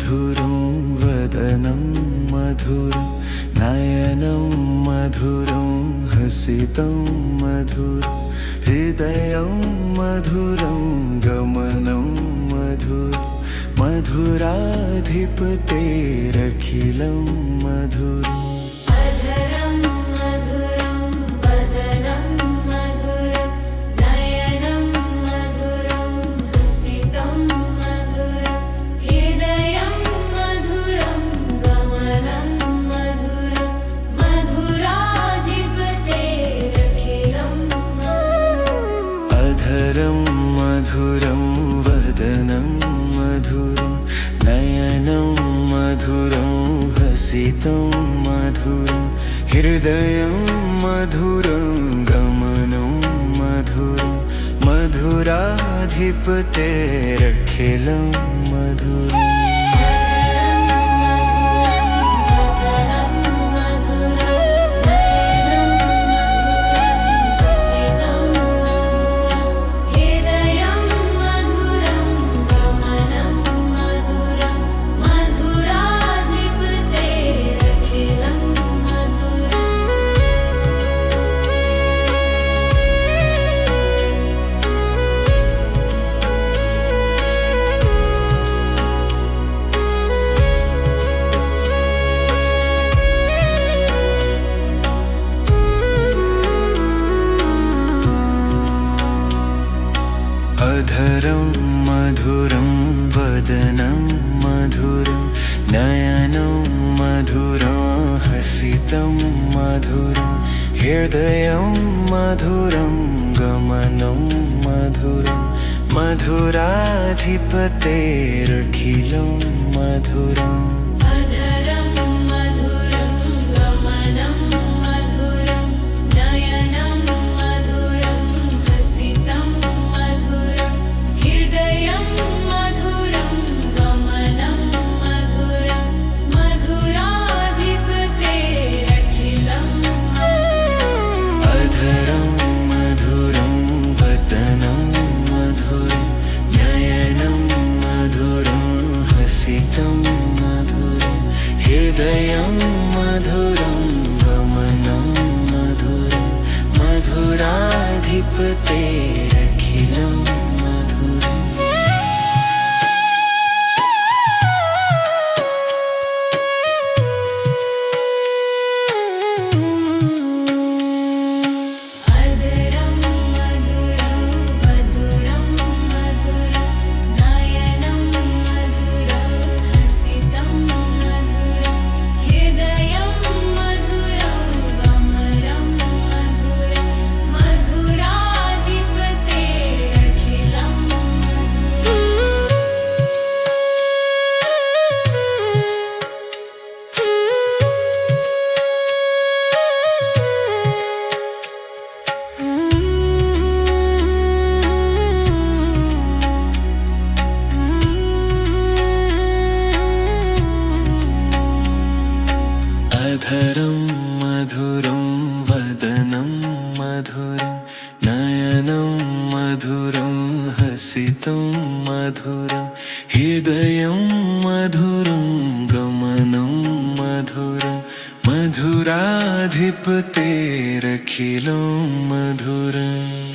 मधुरं वदनं मधुरं नयनं मधुरं हसितं मधुरं हृदयं मधुरं गमनं मधुरं मधुराधिपतेरखिलं मधुरम् मधुरं वदनं मधुरं नयनं मधुरं हसितं मधुरं हृदयं मधुरं गमनं मधुरं मधुराधिपतेरखिलं मधुरम् अधरं मधुरं वदनं मधुरं नयनं मधुरं हसितं मधुरं हृदयं मधुरं गमनं मधुरं मधुराधिपतेरखिलं मधुरम् हृदयं मधुरं गमनं मधुरं मधुराधिपतेरखिलं मधुरम् अधरं मधुरं वदनं मधुरं नयनं मधुरं हसितं मधुरं हृदयं मधुरं गमनं मधुरं मधुराधिपतेरखिलं मधुरम्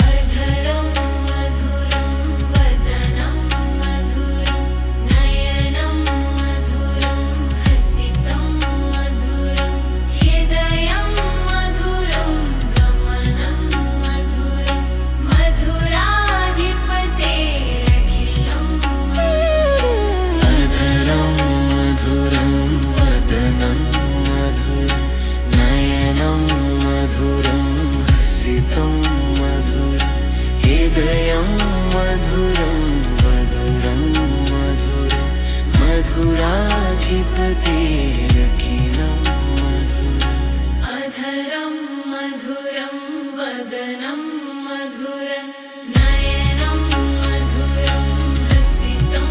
वदनं मधुरं नयनं मधुरं हसितं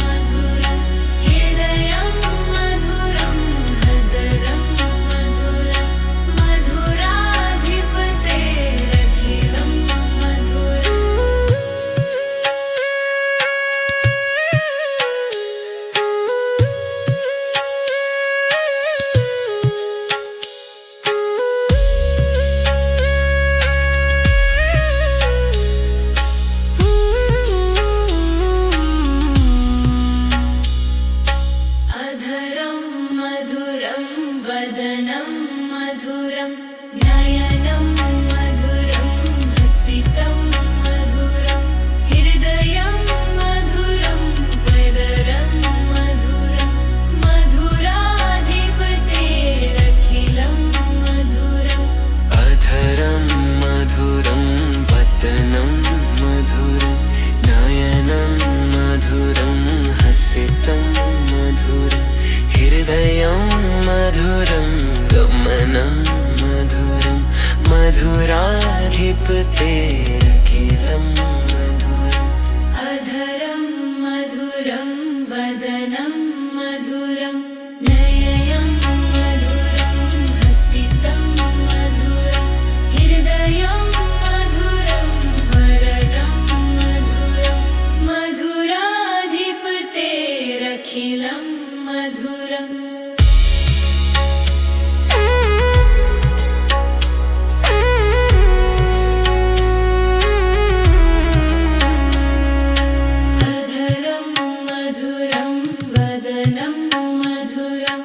मधुरं हृदयं मधुरं हदरं मधुरं मधुराधिपतेरखिलं अधरं मधुरं वदनं मधुरं नयनं मधुरं हसितं मधुरं हृदयं मधुरं वदरं मधुरं मधुराधिपतेरखिलं मधुरम् अधरं मधुरं वदनं मधुरं नयनं मधुरं हसितं मधुरं हृदयं मधुरं गमनं मधुरं मधुराधिपतेरखिलं मधुरम् अधरं मधुरं वदनं मधुरं नयनं मधुरं हसितं मधुरं हृदयं मधुरं वरदं मधुरं मधुराधिपतेरखिलं मधुरम् अधरं मधुरं वदनं मधुरं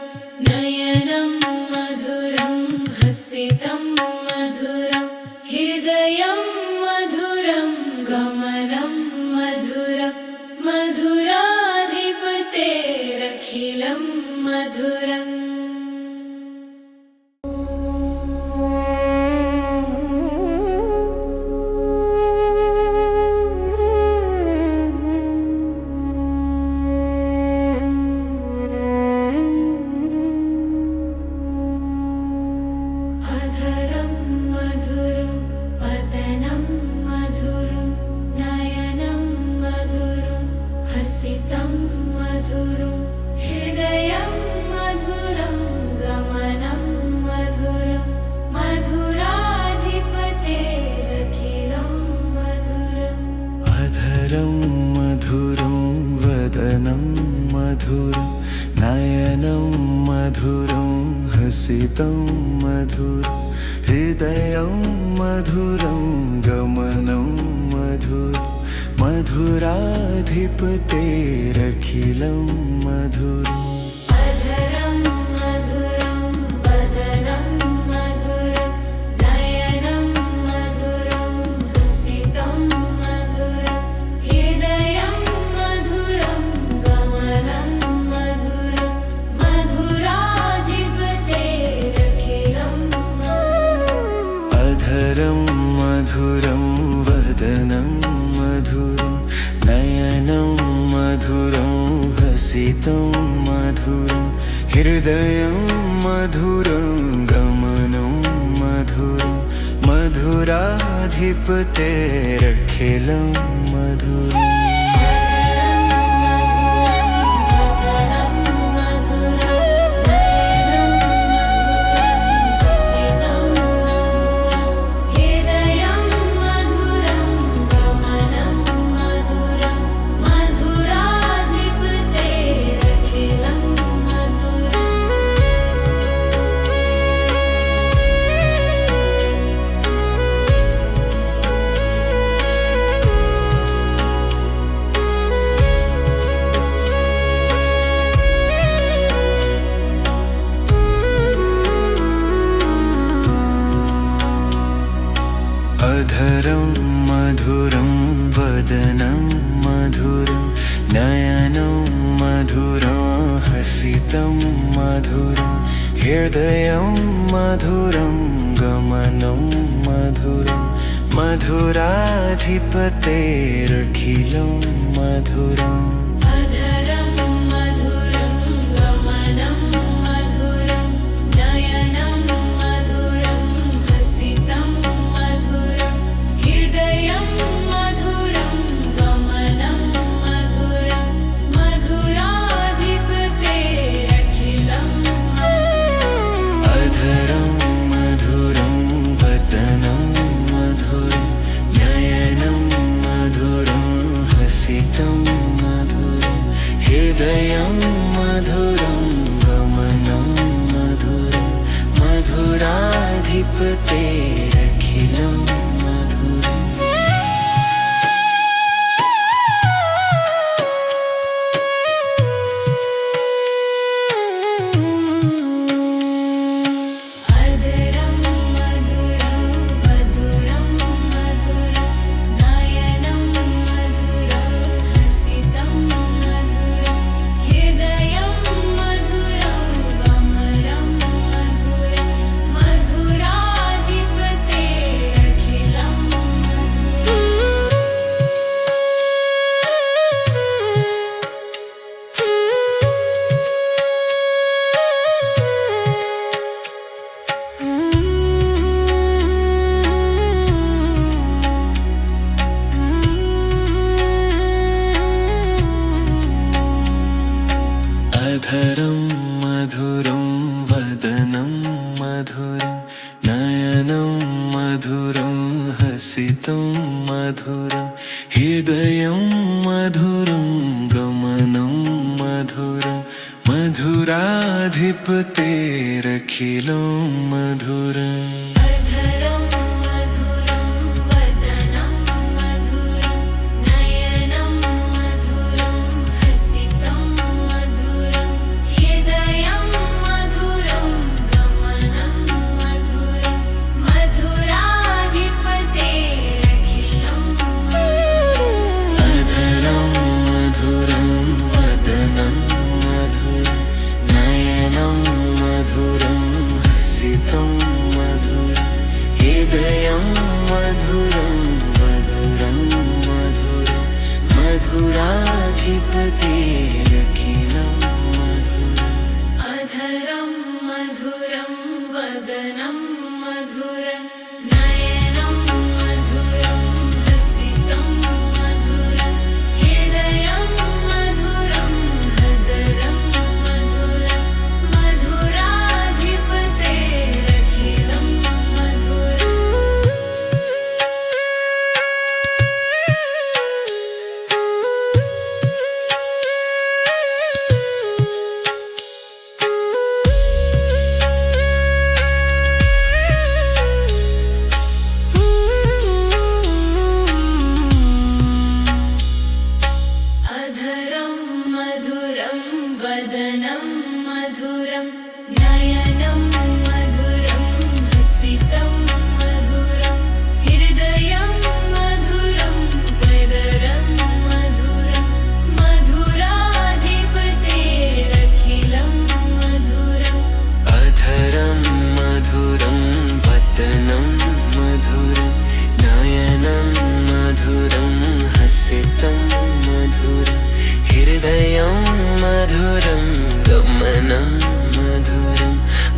नयनं मधुरं हसितं मधुरं हृदयं मधुरं गमनं मधुरं मधुराधिपतेरखिलं मधुरम् अधरं मधुरं वदनं मधुरं नयनं मधुरं हसितं मधुरं हृदयं मधुरं गमनं मधुरं मधुराधिपतेरखिलं मधुरम् अधरं मधुरं वदनं मधुरं नयनं मधुरं हसितं मधुरं हृदयं मधुरं गमनं मधुरं मधुराधिपतेरखिलं मधुरम् अधरं मधुरं वदनं मधुरं नयनं मधुरं हसितं मधुरं हृदयं मधुरं गमनं मधुरं मधुराधिपतेरखिलं अधरं मधुरं वदनं मधुरं नयनं मधुरं हसितं मधुरं हृदयं मधुरं गमनं मधुरं मधुराधिपतेरखिलं मधुरम् हृदयं मधुरं गमनं मधुरं मधुराधिपतेरखिलं मधुरम् अधरं मधुरं वदनं मधुरं नयनं मधुरं हसितं मधुरं हृदयं मधुरं गमनं मधुरं मधुराधिपतेरखिलं मधुरम् अधरं मधुरं गमनं मधुरं नयनं मधुरं हसितं मधुरं मधुराधिपतेरखिलं मधुरम् अधरं मधुरं वधुरं मधुरं नयनं मधुरं हसितं मधुरं हृदयं मधुरं गमनं मधुरं मधुराधिपतेरखिलं अधरं मधुरं वदनं मधुरं नयनं मधुरं हसितं मधुरं हृदयं मधुरं गमनं मधुरं मधुराधिपतेरखिलं मधुरम् अधरं मधुरं वदनं मधुरं नयनं मधुरं हसितं मधुरं हृदयं मधुरं गमनं मधुरं मधुराधिपतेरखिलं अधरं मधुरं वदनं मधुरं नयनं मधुरं हसितं मधुरं हृदयं मधुरं मधुरं मधुरं मधुराधिपतेरखिलं मधुरम् अधरं मधुरं वदनं मधुरं नयनं मधुरं हसितं मधुरं हृदयं मधुरं हदरं मधुरं मधुराधिपतेरखिलं अधरं मधुरं वदनं मधुरं नयनं मधुरं हसितं मधुरं हृदयं मधुरं वदरं मधुरं मधुराधिपतेरखिलं मधुरम् अधरं मधुरं वदनं मधुरं नयनं मधुरं हसितं मधुरं हृदयं मधुरं गमनं मधुरं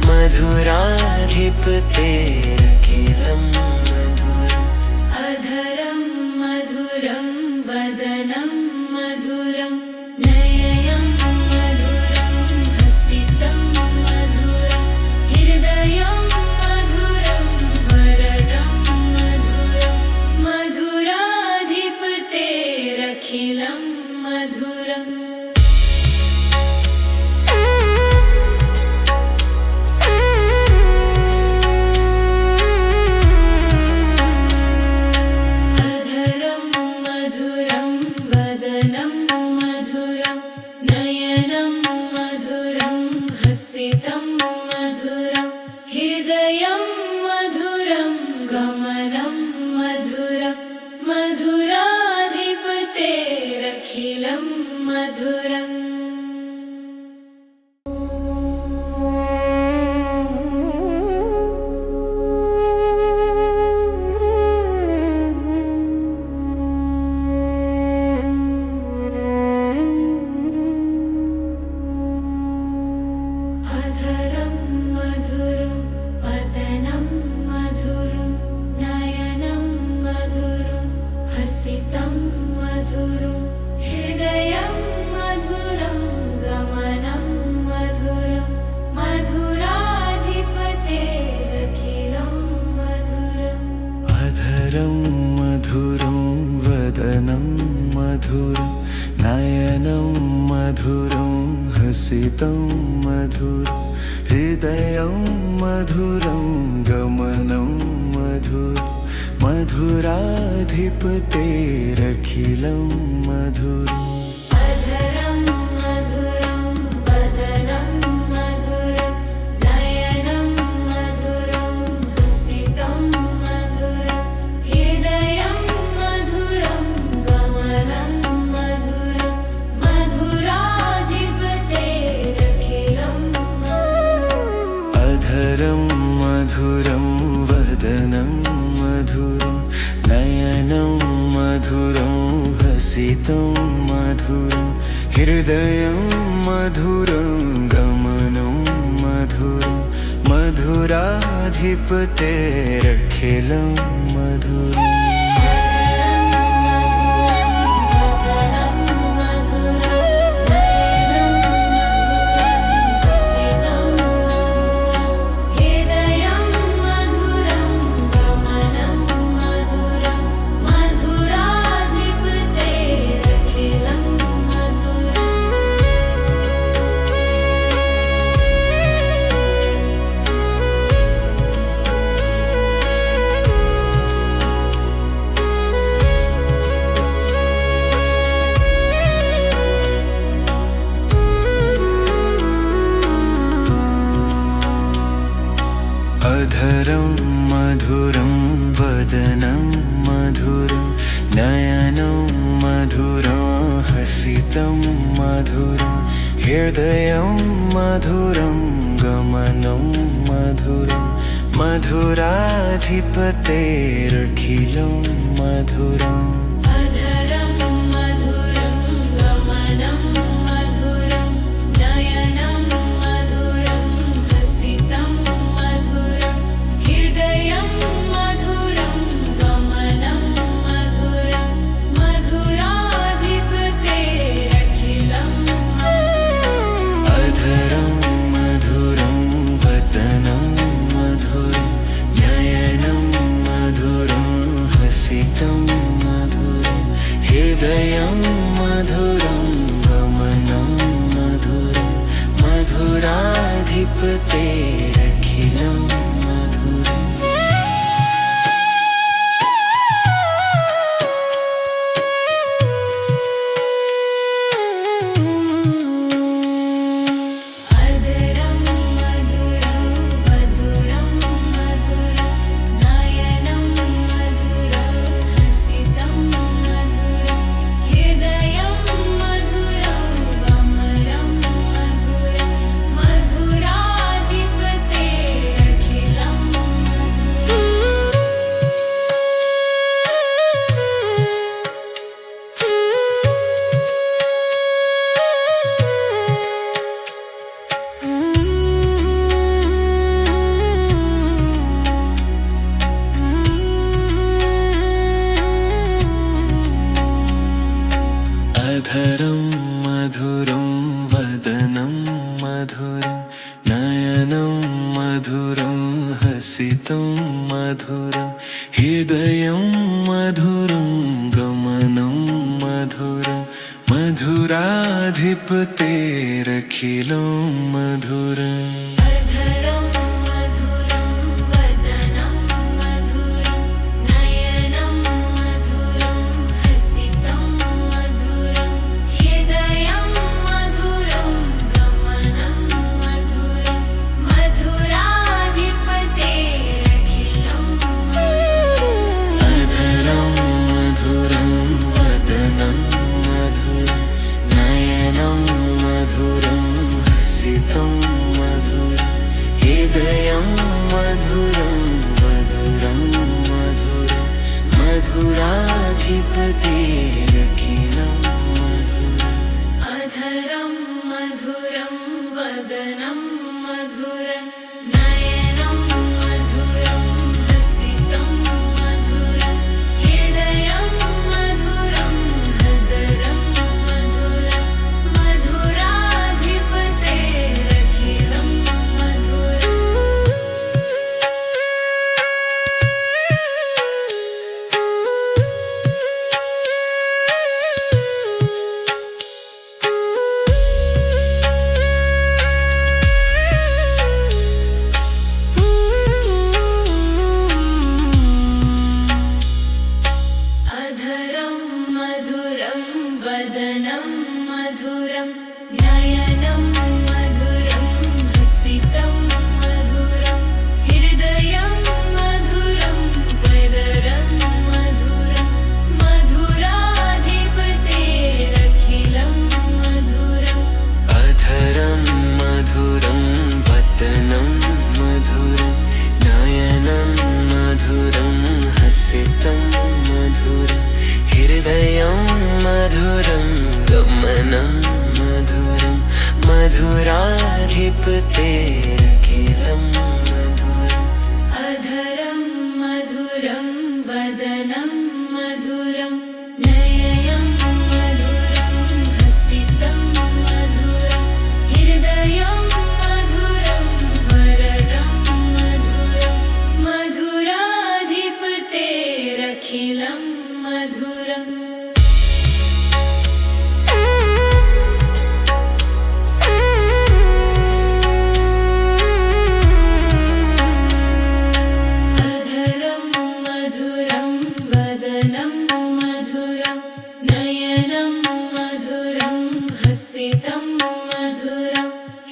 मधुराधिपतेरखिलं मधुरम् अधरं मधुरं वदनं मधुरं नयनं मधुरं हसितं मधुरं हृदयं मधुरं वरदं मधुरं मधुराधिपतेरखिलं मधुरम् अधरं मधुरं वदनं मधुरं नयनं मधुरं हसितं मधुरं हृदयं मधुरं गमनं मधुरं मधुराधिपतेरखिलं मधुरम् अधरं मधुरं वदनं मधुरं नयनं मधुरं हसितं मधुरं हृदयं मधुरं गमनं मधुरं मधुराधिपतेरखिलं मधुरम् अधरं मधुरं वदनं मधुरं नयनं मधुरं हसितं मधुरं हृदयं मधुरं गमनं मधुराधिपतेरखिलं मधुरम् अधरं मधुरं वदनं मधुरं नयनं मधुरं हसितं मधुरं हृदयं मधुरं गमनं मधुरं मधुराधिपतेरखिलं मधुरम् अधरं मधुरं वदनं मधुरं नयनं मधुरं हसितं मधुरं हृदयं मधुरं गमनं मधुरं मधुराधिपतेरखिलं मधुरम् अधरं मधुरं वदनं मधुरं नयनं मधुरं हसितं मधुरं हृदयं मधुरं गमनं मधुरं मधुराधिपतेरखिलं मधुरम् अधरं मधुरं गमनं मधुरं नयनं मधुरं हसितं मधुरं हृदयं मधुरं गमनं मधुरं मधुराधिपतेरखिलं मधुरम् अधरं मधुरं वदनं मधुरं नयनं मधुरं हसितं मधुरं हृदयं मधुरं गमनं मधुरं मधुराधिपतेरखिलं मधुरम् अधरं मधुरं वदनं मधुरं नयनं मधुरं हसितं मधुरं हृदयं मधुरं गमनं मधुरं मधुराधिपतेरखिलं अधरं मधुरं वदनं मधुरं नयनं मधुरं हसितं मधुरं हृदयं मधुरं गमनं मधुरं मधुराधिपतेरखिलं मधुरम् अधरं मधुरं वदनं मधुरं नयनं मधुरं हसितं मधुरं हृदयं मधुरं गमनं मधुरं मधुराधिपतेरखिलं मधुरम् अधरं मधुरं वदनं मधुरं नयनं मधुरं हसितं मधुरं मधुराधिपतेरखिलं मधुरम् अधरं मधुरं वदनं मधुरं नयनं मधुरं हसितं मधुरं हृदयं मधुरं वरदं मधुरं मधुराधिपतेरखिलं मधुरम्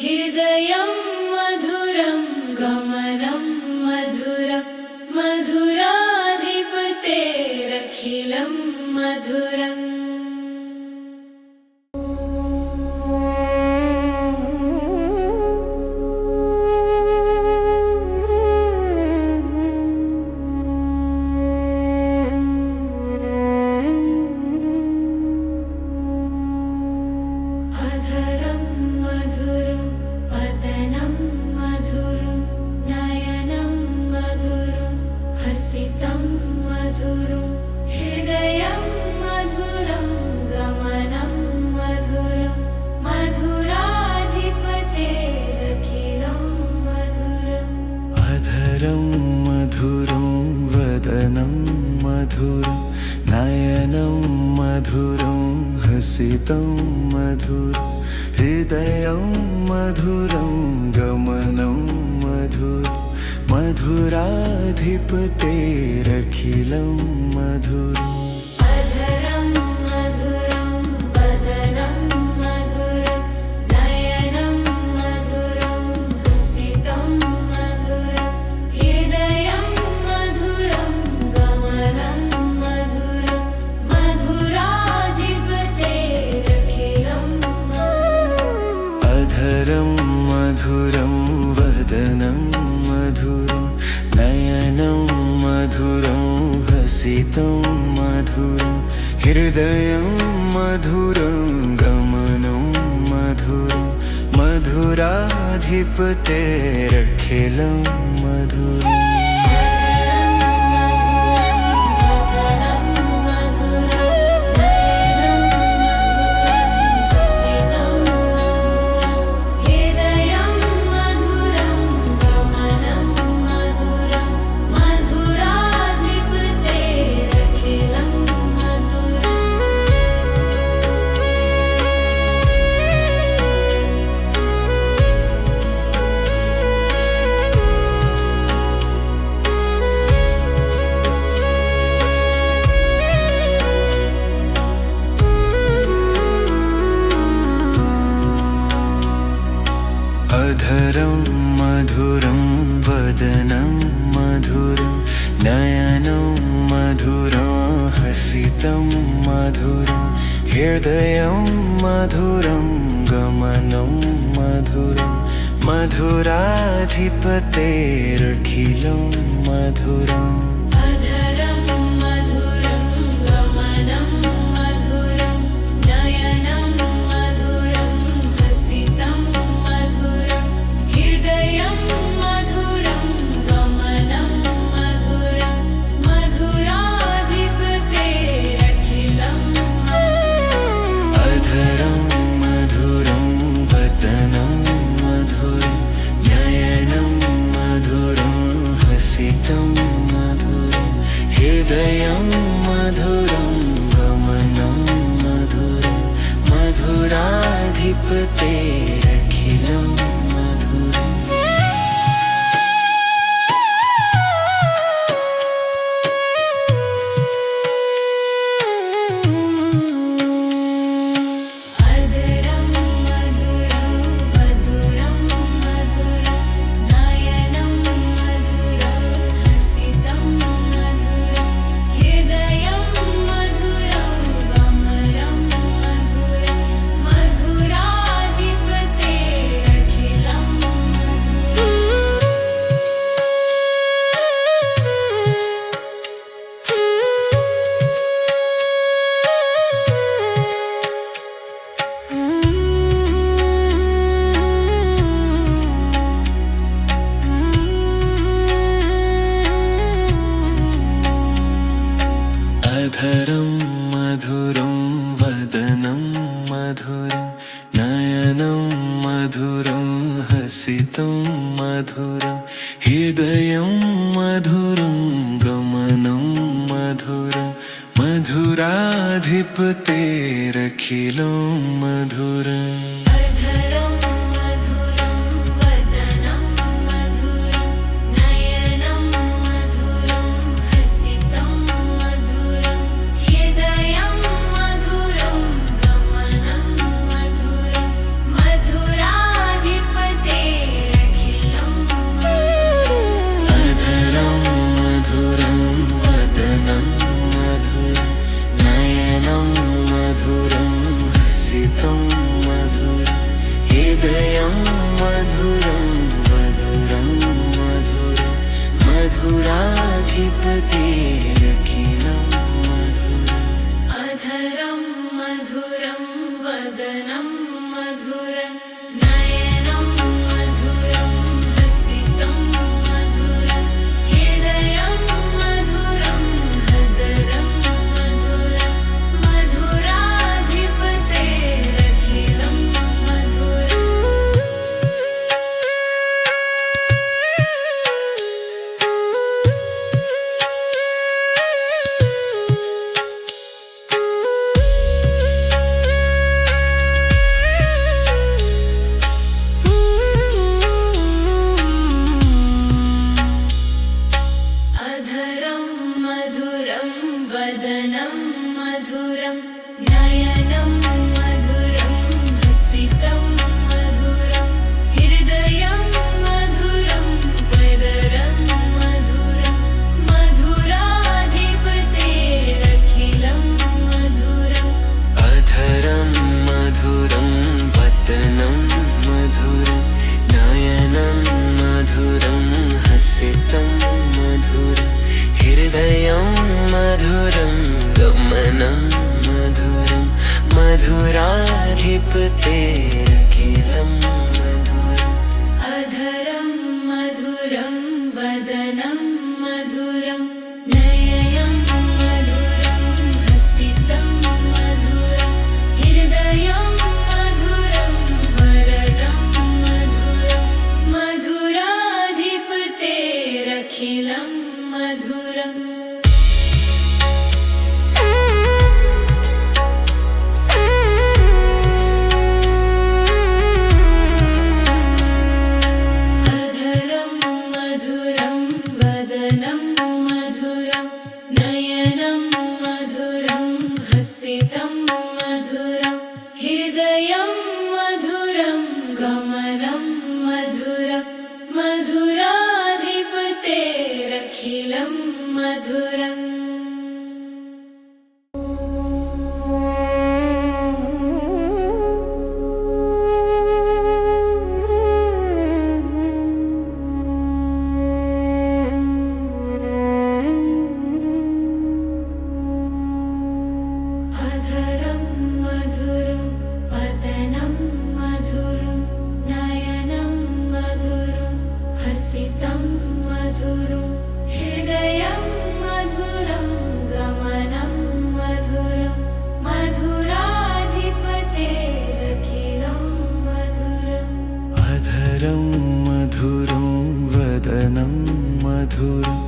हृदयं मधुरं गमनं मधुरं मधुराधिपतेरखिलं मधुरम् हसितं मधुरं हृदयं मधुरं गमनं मधुरं मधुराधिपतेरखिलं मधुरम् अधरं मधुरं वदनं मधुरं नयनं मधुरं हसितं मधुरं हृदयं मधुरं गमनं मधुरं मधुराधिपतेरखिलं मधुरम् अधरं मधुरं वदनं मधुरं नयनं मधुरं हसितं मधुरं हृदयं मधुरं गमनं मधुरं मधुराधिपतेरखिलं मधुरम् अधरं मधुरं वदनं मधुरं नयनं मधुरं हसितं मधुरं हृदयं मधुरं गमनं मधुरं मधुराधिपतेरखिलं मधुरम् अधरं मधुरं वदनं मधुरं नयनं मधुरं हसितं मधुरं हृदयं मधुरं गमनं मधुरं मधुराधिपतेरखिलं मधुरम् अधरं मधुरं गमनं मधुरं नयनं मधुरं हसितं मधुरं हृदयं मधुरं गमनं मधुरं मधुराधिपतेरखिलं मधुरम् अधरं मधुरं वदनं मधुरं नयनं मधुरं हसितं मधुरं हृदयं मधुरं गमनं मधुरं मधुराधिपतेरखिलं मधुरम् अधरं मधुरं वदनं मधुरं नयनं मधुरं हसितं मधुरं हृदयं मधुरं गमनं मधुरं मधुराधिपतेरखिलं मधुरं गमनं मधुरं मधुराधिपतेरखिलं मधुरम् अधरं मधुरं वदनं मधुरं नयनं मधुरं हसितं मधुरं हृदयं मधुरं गमनं मधुरं मधुराधिपतेरखिलं अधरं मधुरं वदनं मधुरं नयनं मधुरं हसितं मधुरं हृदयं मधुरं मधुरं मधुरं मधुराधिपतेरखिलं मधुरम् अधरं मधुरं वदनं मधुरं नयनं मधुरं हसितं मधुरं हृदयं मधुरं हदरं मधुरं मधुराधिपतेरखिलं अधरं मधुरं वदनं मधुरं नयनं मधुरं हसितं मधुरं हृदयं मधुरं वदरं मधुरं मधुराधिपतेरखिलं मधुरम् अधरं मधुरं वदनं मधुरं नयनं मधुरं हसितं मधुरं हृदयं मधुरं गमनं मधुरं मधुराधिपतेरखिलं मधुरम् अधरं मधुरं वदनं मधुरं नयनं मधुरं हसितं मधुरं हृदयं मधुरं वरदं मधुरं मधुराधिपतेरखिलं मधुरम् अधरं मधुरं वदनं मधुरं नयनं मधुरं हसितं मधुरं हृदयं मधुरं गमनं मधुरं मधुराधिपतेरखिलं मधुरम् अधरं मधुरं वदनं मधुरं नयनं मधुरं हसितं मधुरं हृदयं मधुरं गमनं मधुरं मधुराधिपतेरखिलं मधुरम् अधरं मधुरं वदनं मधुरं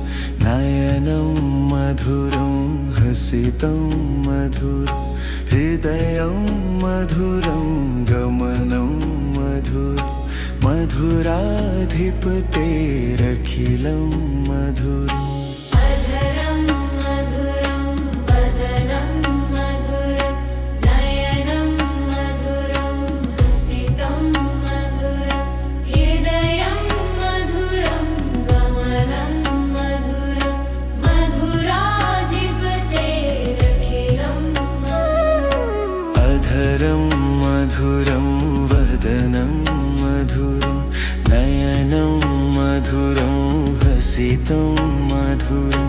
नयनं मधुरं हसितं मधुरं हृदयं मधुरं गमनं मधुरं मधुराधिपतेरखिलं मधुरम् अधरं मधुरं वदनं मधुरं नयनं मधुरं हसितं मधुरं हृदयं मधुरं गमनं मधुरं मधुराधिपतेरखिलं अधरं मधुरं वदनं मधुरं नयनं मधुरं हसितं मधुरं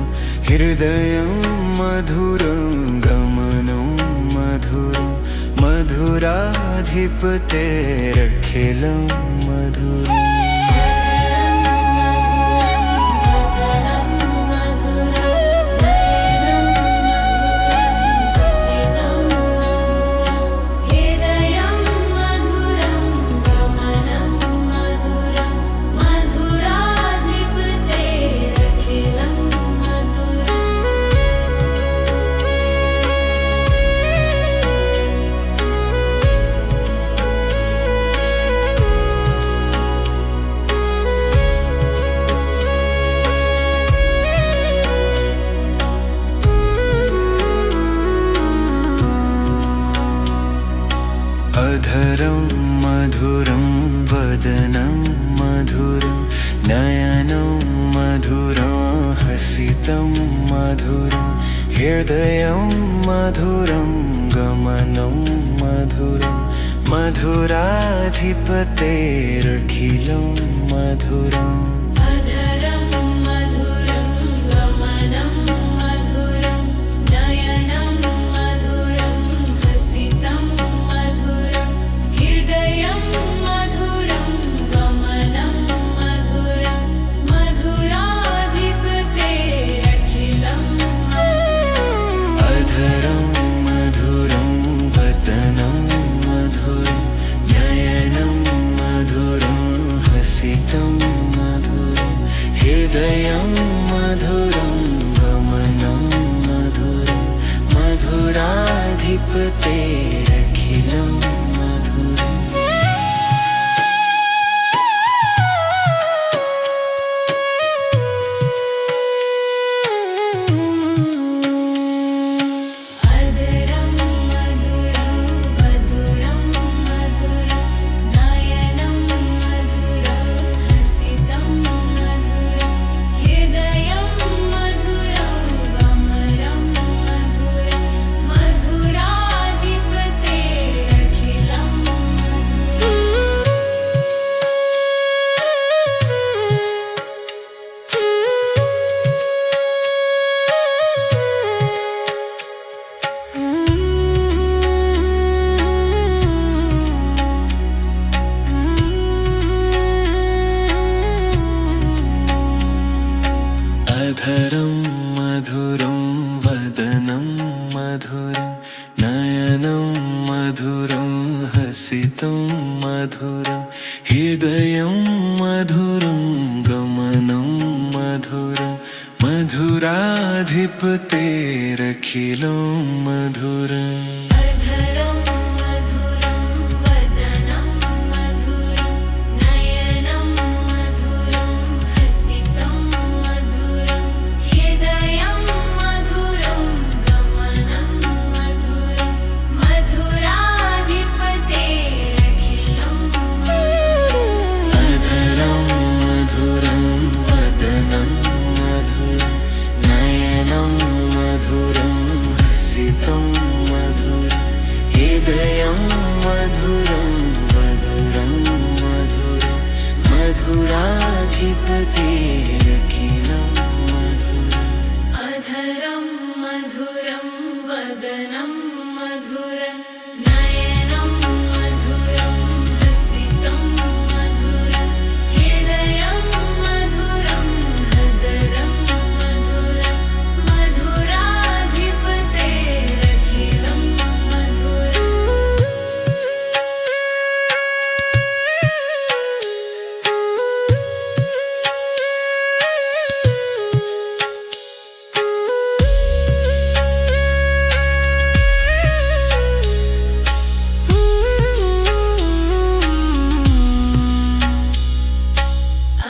हृदयं मधुरं गमनं मधुरं मधुराधिपतेरखिलं मधुरम् हृदयं मधुरं गमनं मधुरं मधुराधिपतेरखिलं हृदयं मधुरं गमनं मधुरं मधुराधिपतेरखिलं मधुरम् अधरं मधुरं गमनं मधुरं नयनं मधुरं हसितं मधुरं हृदयं मधुरं गमनं मधुरं मधुराधिपतेरखिलं अधरं मधुरं वदनं मधुरं नयनं मधुरं हसितं मधुरं हृदयं मधुरं गमनं मधुरं मधुराधिपतेरखिलं मधुरम् अधरं मधुरं वधुरं मधुरं नयनं मधुरं हसितं मधुरं हृदयं मधुरं गमनं मधुरं मधुराधिपतेरखिलं अधरं मधुरं वदनं मधुरं नयनं मधुरं हसितं मधुरं हृदयं मधुरं गमनं मधुरं मधुराधिपतेरखिलं मधुरम् अधरं मधुरं वदनं मधुरं नयनं मधुरं हसितं मधुरं हृदयं मधुरं गमनं मधुरं मधुराधिपतेरखिलं अधरं मधुरं वदनं मधुरं नयनं मधुरं हसितं मधुरं हृदयं मधुरं मधुरं मधुरं मधुराधिपतेरखिलं मधुरम् अधरं मधुरं वदनं मधुरं नयनं मधुरं हसितं मधुरं हृदयं मधुरं हदरं मधुरं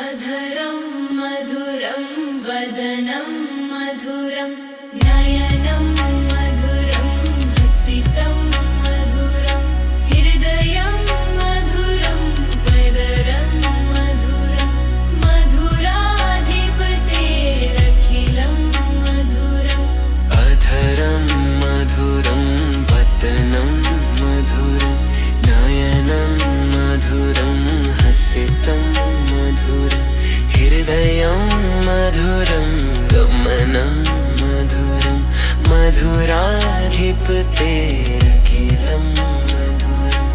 मधुराधिपतेरखिलं अधरं मधुरं वदनं मधुरं नयनं मधुरं हसितं मधुरं हृदयं मधुरं वदरं मधुरं मधुराधिपतेरखिलं मधुरम् अधरं मधुरं वदनं मधुरं नयनं मधुरं हसितं मधुरं हृदयं मधुरं गमनं मधुरं मधुराधिपतेरखिलं मधुरम्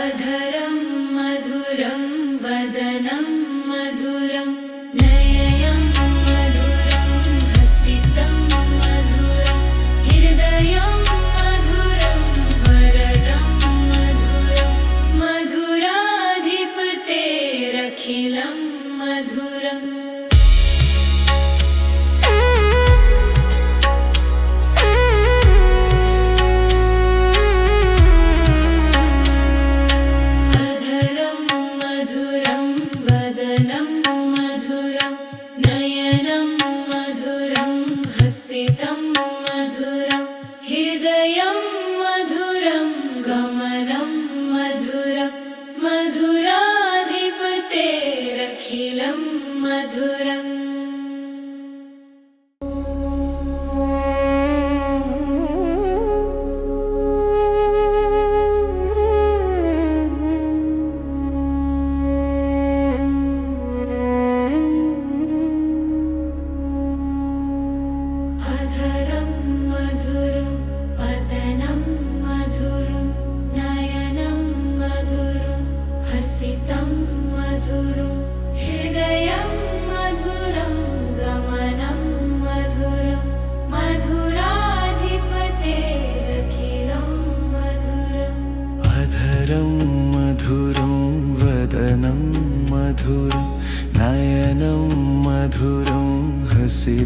अधरं मधुरं वदनं मधुरं नयनं मधुरं हसितं मधुरं हृदयं मधुरं वरदं मधुरं मधुराधिपतेरखिलं मधुरम् अधरं मधुरं वदनं मधुरं नयनं मधुरं हसितं मधुरं हृदयं मधुरं गमनं मधुरं मधुराधिपतेरखिलं मधुरम्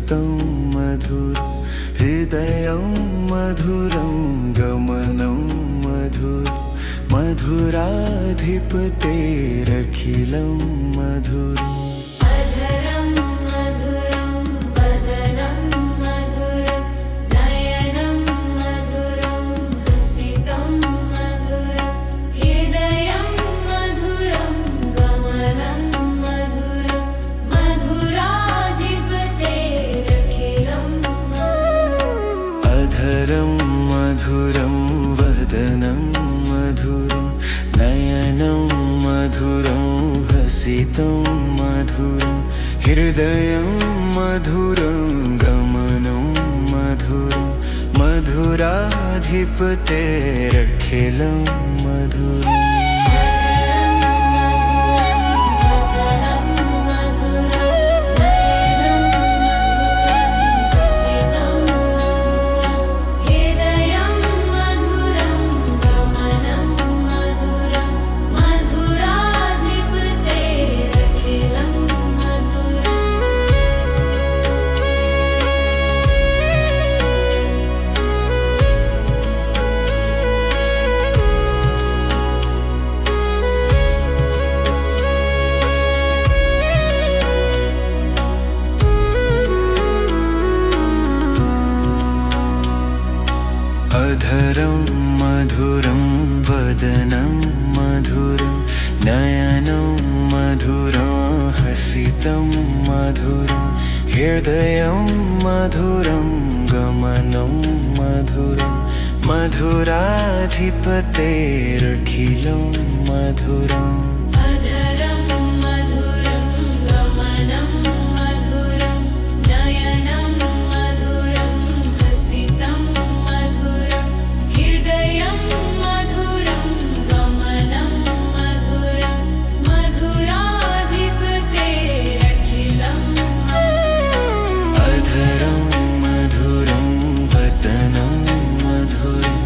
हसितं मधुरं हृदयं मधुरं गमनं मधुरं मधुराधिपतेरखिलं मधुरम् अधरं मधुरं वदनं मधुरं नयनं मधुरं हसितं मधुरं हृदयं मधुरं गमनं मधुरं मधुराधिपतेरखिलं मधुरम् अधरं मधुरं वदनं मधुरं नयनं मधुरं हसितं मधुरं हृदयं मधुरं गमनं मधुरं मधुराधिपतेरखिलं मधुरम् अधरं मधुरं वदनं मधुरं नयनं मधुरं हसितं मधुरं हृदयं मधुरं गमनं मधुरं मधुराधिपतेरखिलं मधुरम् अधरं मधुरं गमनं मधुरं नयनं मधुरं हसितं मधुरं हृदयं मधुरं गमनं मधुरं मधुराधिपतेरखिलं मधुरम् अधरं मधुरं वदनं मधुरं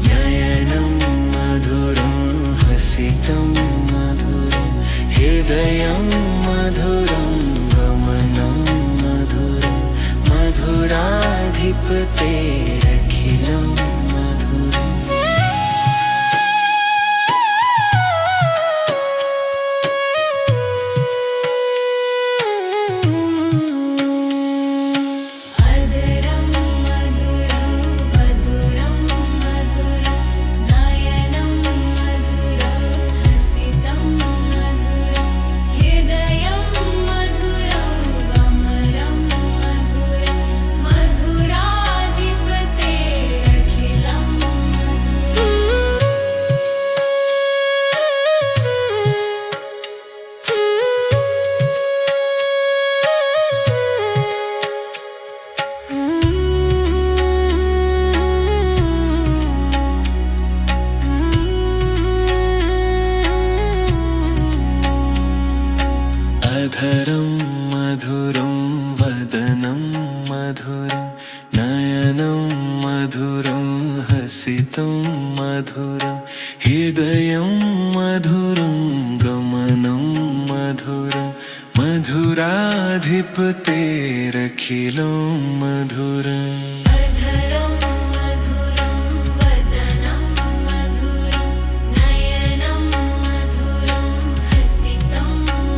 नयनं मधुरं हसितं मधुरं हृदयं मधुरं गमनं मधुरं मधुराधिपतेरखिलं मधुरम् अधरं मधुरं वदनं मधुरं नयनं मधुरं हसितं मधुरं हृदयं मधुरं गमनं मधुरं मधुराधिपतेरखिलं अधरं मधुरं वदनं मधुरं नयनं मधुरं हसितं मधुरं हृदयं मधुरं गमनं मधुरं मधुराधिपतेरखिलं मधुरम् अधरं मधुरं वदनं मधुरं नयनं मधुरं हसितं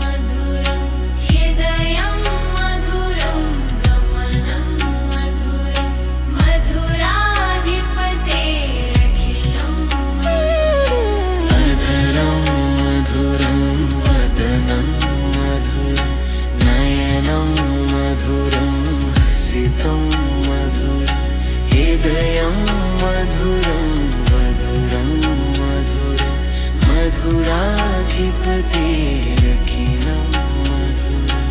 मधुरं हृदयं मधुरं गमनं मधुरं मधुराधिपतेरखिलं मधुरम् अधरं मधुरं वदनं मधुरं नयनं मधुरं हसितं मधुरं हृदयं मधुरं मधुरं मधुरं मधुराधिपतेरखिलं मधुरम्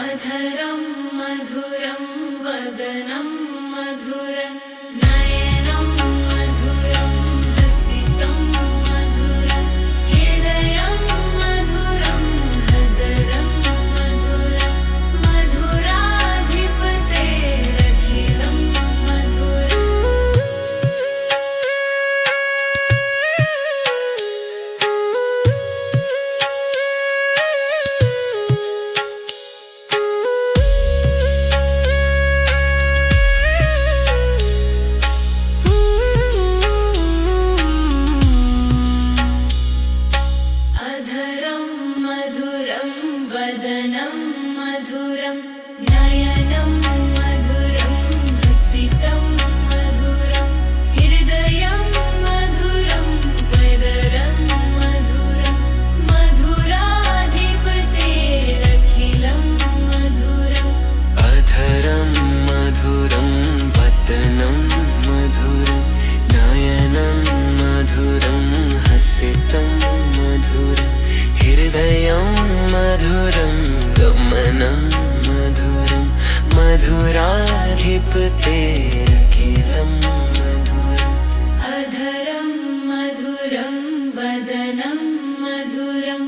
अधरं मधुरं वदनं मधुरं नयनं मधुरं हसितं मधुरं हृदयं मधुरं हदरं मधुरं मधुराधिपतेरखिलं मधुरम् मधुराधिपतेरखिलं मधुरम् अधरं मधुरं वदनं मधुरं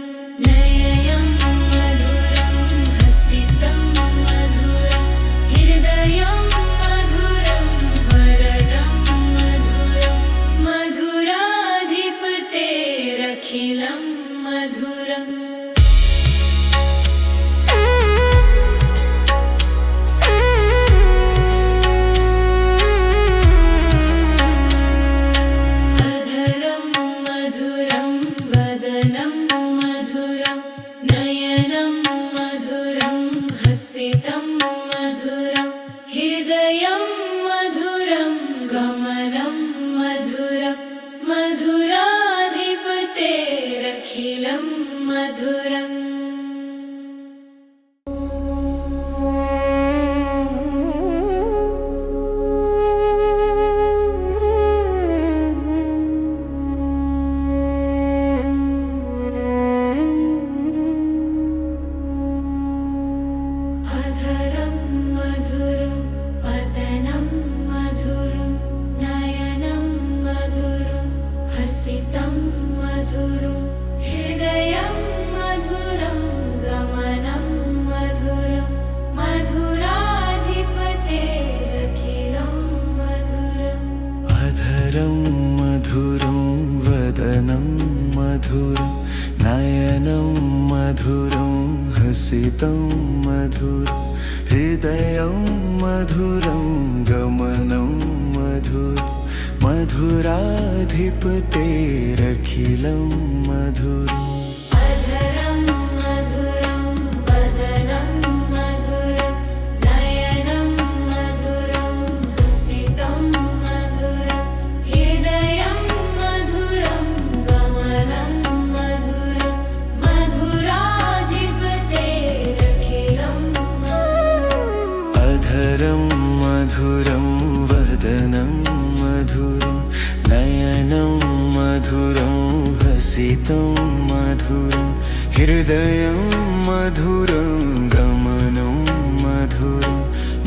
नयनं मधुरं हसितं मधुरं हृदयं मधुरं वरदं मधुरं मधुराधिपतेरखिलं मधुरम् हसितं मधुरं हृदयं मधुरं गमनं मधुरं मधुराधिपतेरखिलं मधुरम् हसितं मधुरं हृदयं मधुरं गमनं मधुरं मधुराधिपतेरखिलं मधुरम् अधरं मधुरं वदनं मधुरं नयनं मधुरं हसितं मधुरं हृदयं मधुरं गमनं मधुरं मधुराधिपतेरखिलं मधुरम् अधरं मधुरं वदनं मधुरं नयनं मधुरं हसितं मधुरं हृदयं मधुरं गमनं मधुरं मधुराधिपतेरखिलं मधुरम् अधरं मधुरं वदनं मधुरं नयनं मधुरं हसितं मधुरं हृदयं मधुरं गमनं मधुरं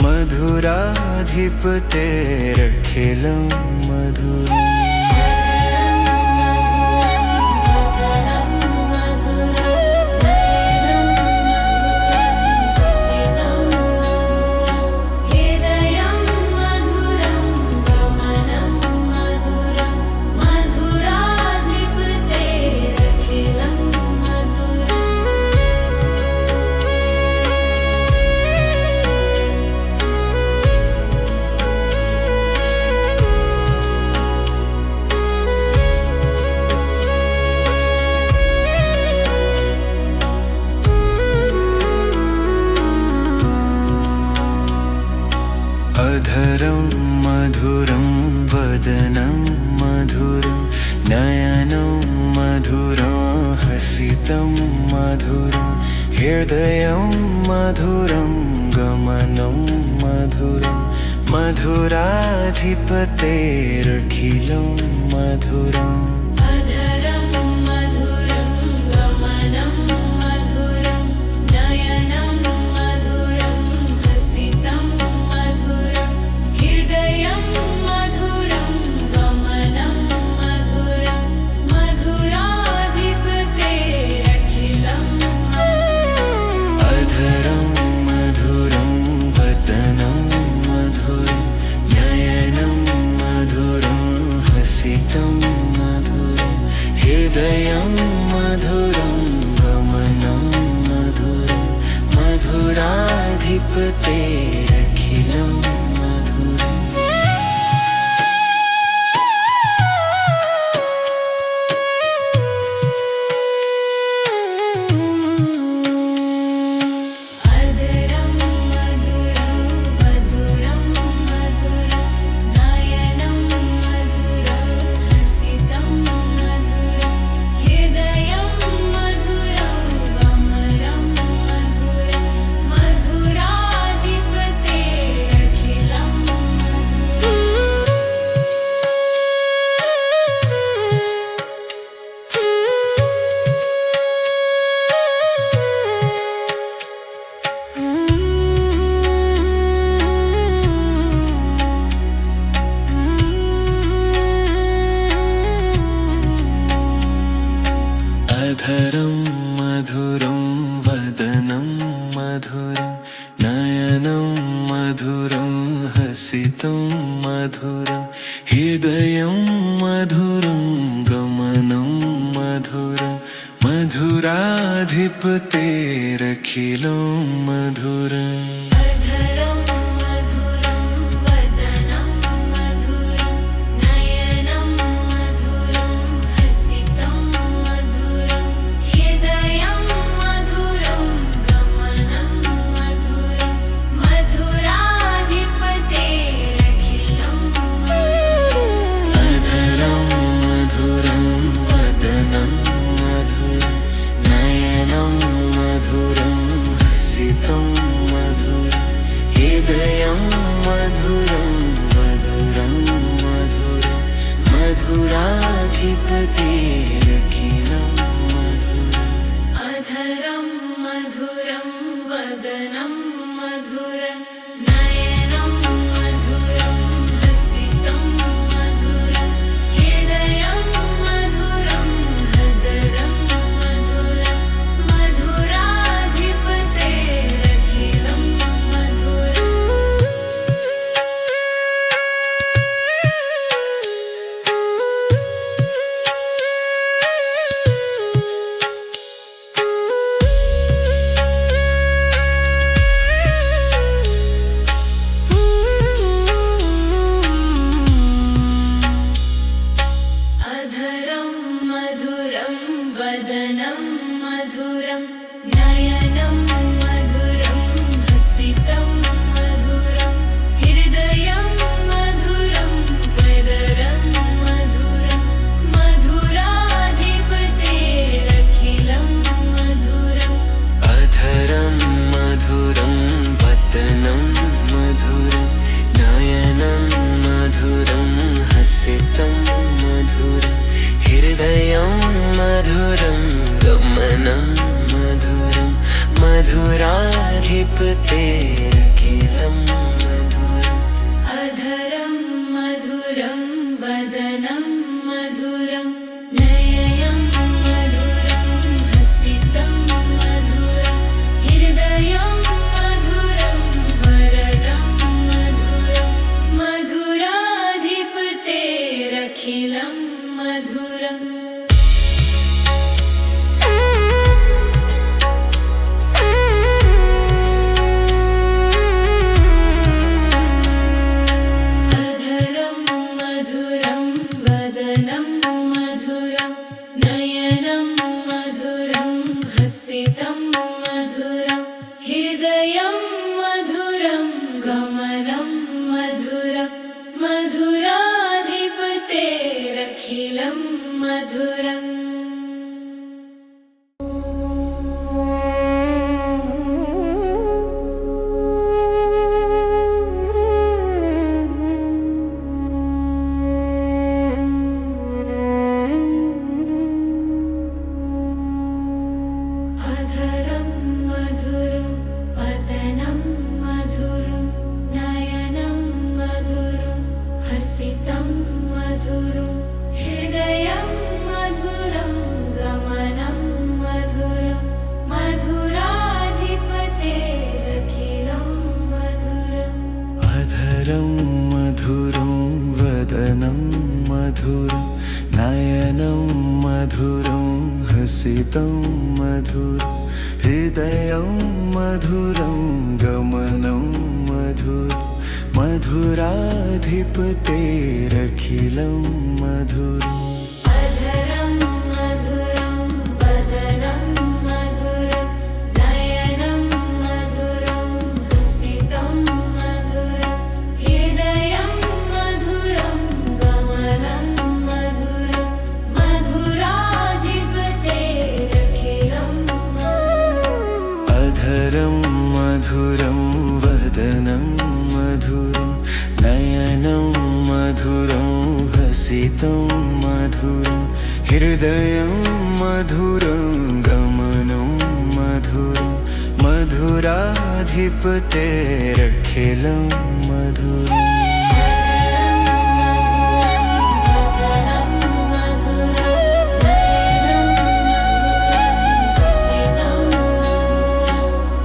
मधुराधिपतेरखिलं मधुरम् अधरं मधुरं वदनं मधुरं नयनं मधुरं हसितं मधुरं हृदयं मधुरं गमनं मधुरं मधुराधिपतेरखिलं मधुरम् अधरं मधुरं गमनं मधुरं नयनं मधुरं हसितं मधुरं हृदयं मधुरं गमनं मधुरं मधुराधिपतेरखिलं अधरं मधुरं वदनं मधुरं नयनं मधुरं हसितं मधुरं हृदयं मधुरं गमनं मधुरं मधुराधिपतेरखिलं मधुरम् अधरं मधुरं वदनं मधुरं नयनं मधुरं हसितं मधुरं हृदयं हसितं मधुरं हृदयं मधुरं गमनं मधुरं मधुराधिपतेरखिलं मधुरम् अधरं मधुरं वदनं मधुरं नयनं मधुरं हसितं मधुरं हृदयं मधुरं गमनं मधुरं मधुराधिपतेरखिलं मधुरम् अधरं मधुरं वदनं मधुरं नयनं मधुरं हसितं मधुरं हृदयं मधुरं मधुरं मधुरं मधुराधिपतेरखिलं मधुरम् अधरं मधुरं वदनं मधुरं नयनं मधुरं हसितं मधुरं हृदयं मधुरं मधुरं मधुरं मधुराधिपतेरखिलं अधरं मधुरं वदनं मधुरं नयनं मधुरं हसितं मधुरं हृदयं मधुरं मधुरं मधुरं मधुराधिपतेरखिलं मधुरम् अधरं मधुरं वदनं मधुरं नयनं मधुरं हसितं मधुरं हृदयं मधुरं गमनं मधुरं मधुराधिपतेरखिलं मधुरम् अधरं मधुरं वदनं मधुरं नयनं मधुरं हसितं मधुरं हृदयं मधुरं वरदं मधुरं मधुराधिपतेरखिलं मधुरम् अधरं मधुरं वदनं मधुरं नयनं मधुरं हसितं मधुरं हृदयं मधुरं गमनं मधुरं मधुराधिपतेरखिलं मधुरम् अधरं मधुरं वदनं मधुरं नयनं मधुरं हसितं मधुरं हृदयं मधुरं गमनं मधुरं मधुराधिपतेरखिलं मधुरम् अधरं मधुरं वदनं मधुरं नयनं मधुरं हसितं मधुरं हृदयं मधुरं गमनं मधुरं मधुराधिपतेरखिलं मधुरम् अधरं मधुरं वदनं मधुरं नयनं मधुरं हसितं मधुरं हृदयं मधुरं गमनं मधुरं मधुराधिपतेरखिलं मधुरम् अधरं मधुरं वदनं मधुरं नयनं मधुरं हसितं मधुरं हृदयं मधुरं गमनं मधुरं मधुराधिपतेरखिलं मधुरम्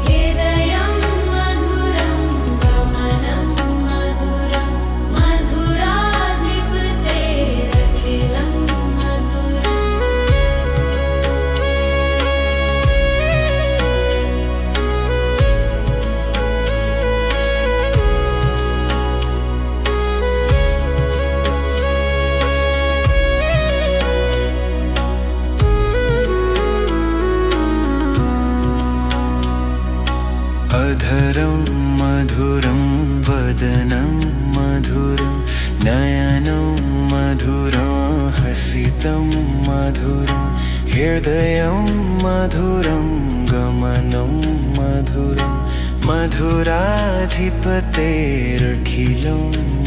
हृदयं मधुरं गमनं हृदयं मधुरं गमनं मधुरं मधुराधिपतेरखिलं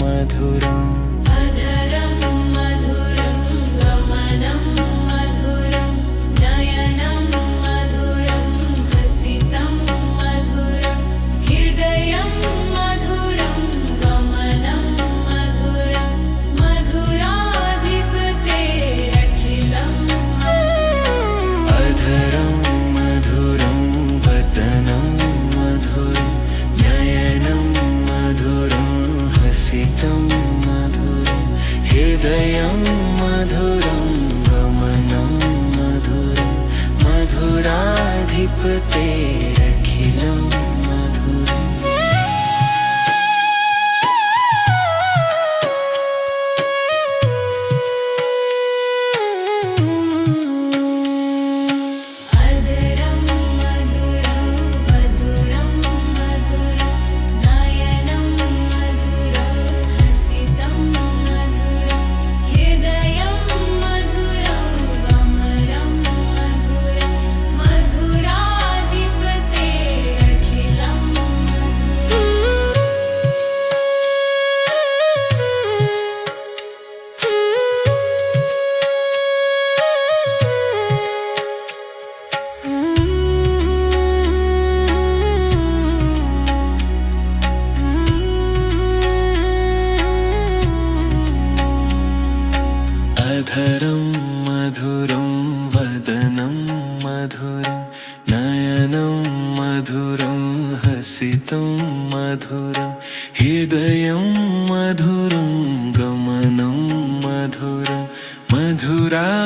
मधुरम् अधरं मधुरं गमनं मधुरं नयनं मधुरं हसितं मधुरं हृदयं मधुरं गमनं मधुरं मधुराधिपतेरखिलं अधरं मधुरं वदनं मधुरं नयनं मधुरं हसितं मधुरं हृदयं मधुरं गमनं मधुरं मधुराधिपतेरखिलं मधुरम् अधरं मधुरं वधुरं मधुरं नयनं मधुरं हसितं मधुरं हृदयं मधुरं गमनं मधुरं मधुराधिपतेरखिलं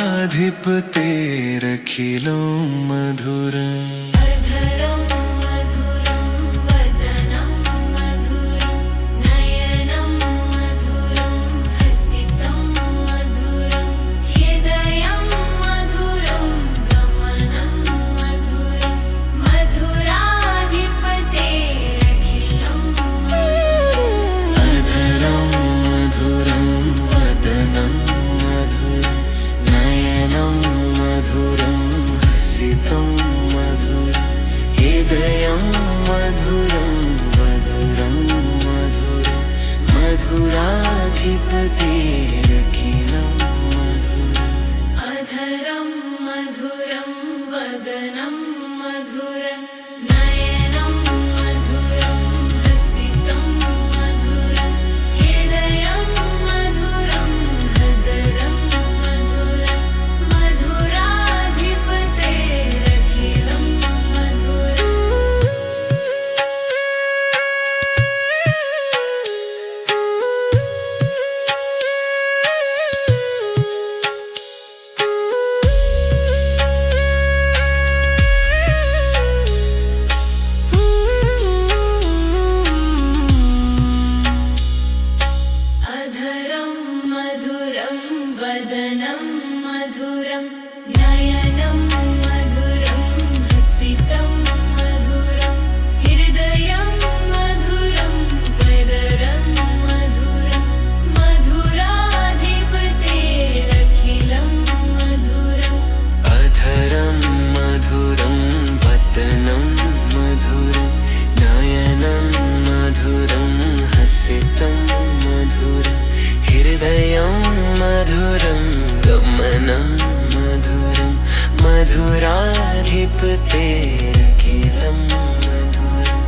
अधरं मधुरं वदनं मधुरं नयनं मधुरं हसितं मधुरं हृदयं मधुरं गमनं मधुरं मधुराधिपतेरखिलं मधुरम् अधरं मधुरं वदनं मधुरं नयनं मधुरं हसितं मधुरं हृदयं मधुरं गमनं मधुरं मधुराधिपतेरखिलं अधरं मधुरं वदनं मधुरं नयनं मधुरं हसितं मधुरं हृदयं मधुरं मधुरं मधुरं मधुराधिपतेरखिलं मधुरम् अधरं मधुरं वदनं मधुरं नयनं मधुरं हसितं मधुरं हृदयं मधुरं हदरं मधुरं मधुराधिपतेरखिलं अधरं मधुरं वदनं मधुरं नयनं मधुरं हसितं मधुरं हृदयं मधुरं वदरं मधुरं मधुराधिपतेरखिलं मधुरम् अधरं मधुरं वदनं मधुरं नयनं मधुरं हसितं मधुरं हृदयं मधुरं गमनं मधुरं मधुराधिपतेरखिलं मधुरम्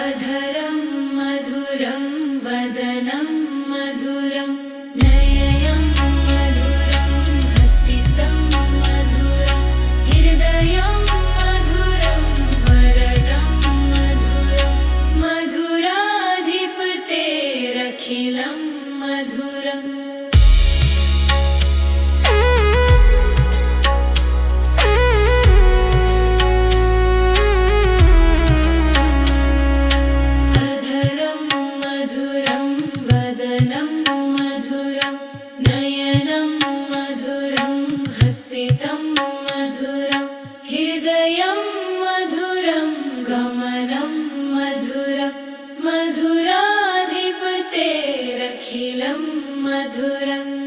अधरं मधुरं वदनं मधुरं नयनं मधुरं हसितं मधुरं हृदयं मधुरं वरदं मधुरं मधुराधिपतेरखिलं मधुरम् अधरं मधुरं वदनं मधुरं नयनं मधुरं हसितं मधुरं हृदयं मधुरं गमनं मधुरं मधुराधिपतेरखिलं मधुरम्